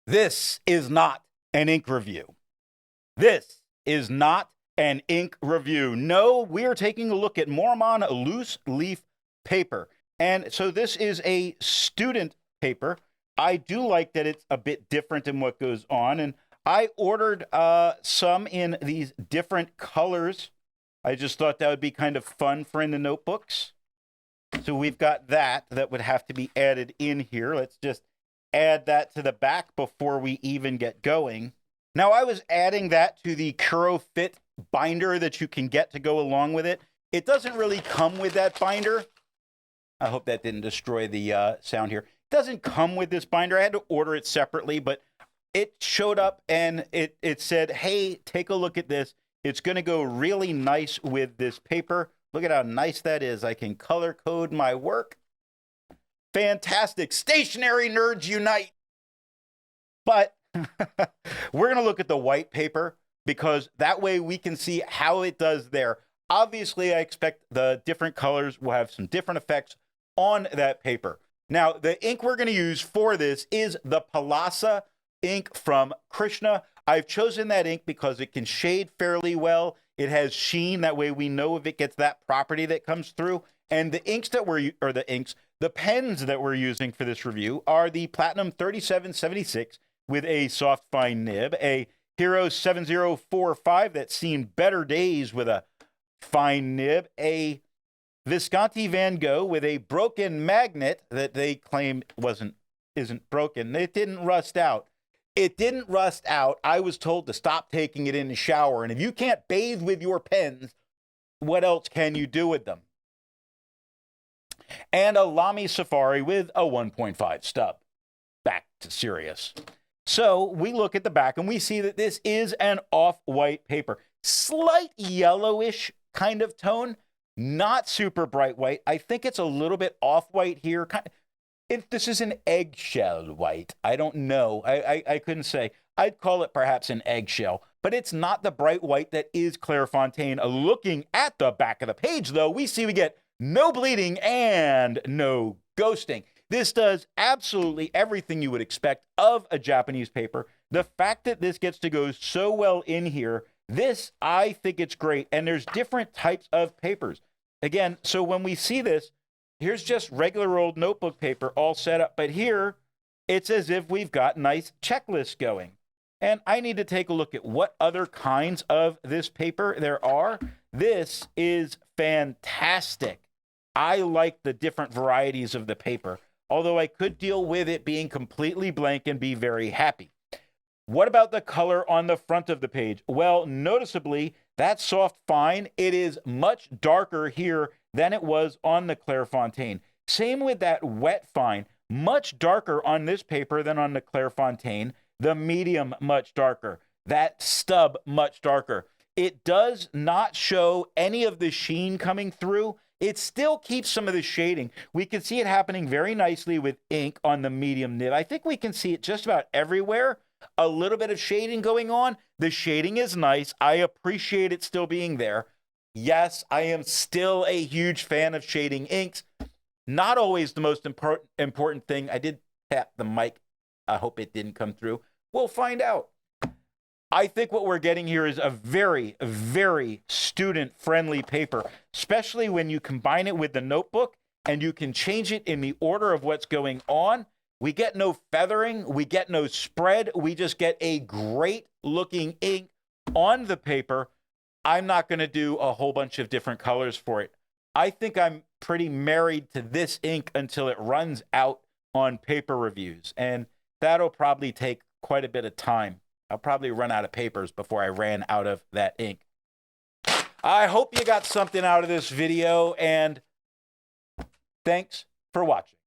This is not an ink review. This is not an ink review. No, we are taking a look at Maruman loose leaf paper. And so this is a student paper. I do like that it's a bit different in what goes on. And I ordered some in these different colors. I just thought that would be kind of fun for in the notebooks. So we've got that would have to be added in here. Let's just add that to the back before we even get going. Now, I was adding that to the Kurufit binder that you can get to go along with it. It doesn't really come with that binder. I hope that didn't destroy the sound here. It doesn't come with this binder. I had to order it separately, but it showed up and it said, hey, take a look at this. It's going to go really nice with this paper. Look at how nice that is. I can color code my work. Fantastic. Stationary nerds unite. But we're going to look at the white paper because that way we can see how it does there. Obviously, I expect the different colors will have some different effects on that paper. Now, the ink we're going to use for this is the Palasa ink from Krishna. I've chosen that ink because it can shade fairly well. It has sheen. That way we know if it gets that property that comes through. And the inks that the pens that we're using for this review are the Platinum 3776 with a soft fine nib, a Hero 7045 that's seen better days with a fine nib, a Visconti Van Gogh with a broken magnet that they claim isn't broken. It didn't rust out. It didn't rust out. I was told to stop taking it in the shower. And if you can't bathe with your pens, what else can you do with them? And a Lamy Safari with a 1.5 stub. Back to serious. So we look at the back and we see that this is an off-white paper. Slight yellowish kind of tone. Not super bright white. I think it's a little bit off-white here. This is an eggshell white. I don't know. I couldn't say. I'd call it perhaps an eggshell, but it's not the bright white that is Clairefontaine. Looking at the back of the page, though, we see we get no bleeding and no ghosting. This does absolutely everything you would expect of a Japanese paper. The fact that this gets to go so well in here, I think it's great. And there's different types of papers. Again, so when we see this, here's just regular old notebook paper all set up. But here, it's as if we've got nice checklists going. And I need to take a look at what other kinds of this paper there are. This is fantastic. I like the different varieties of the paper, although I could deal with it being completely blank and be very happy. What about the color on the front of the page? Well, noticeably, that soft fine, it is much darker here than it was on the Clairefontaine. Same with that wet fine, much darker on this paper than on the Clairefontaine. The medium, much darker. That stub, much darker. It does not show any of the sheen coming through. It still keeps some of the shading. We can see it happening very nicely with ink on the medium nib. I think we can see it just about everywhere. A little bit of shading going on. The shading is nice. I appreciate it still being there. Yes, I am still a huge fan of shading inks. Not always the most important thing. I did tap the mic. I hope it didn't come through. We'll find out. I think what we're getting here is a very, very student-friendly paper, especially when you combine it with the notebook and you can change it in the order of what's going on. We get no feathering. We get no spread. We just get a great-looking ink on the paper. I'm not going to do a whole bunch of different colors for it. I think I'm pretty married to this ink until it runs out on paper reviews, and that'll probably take quite a bit of time. I'll probably run out of papers before I ran out of that ink. I hope you got something out of this video, and thanks for watching.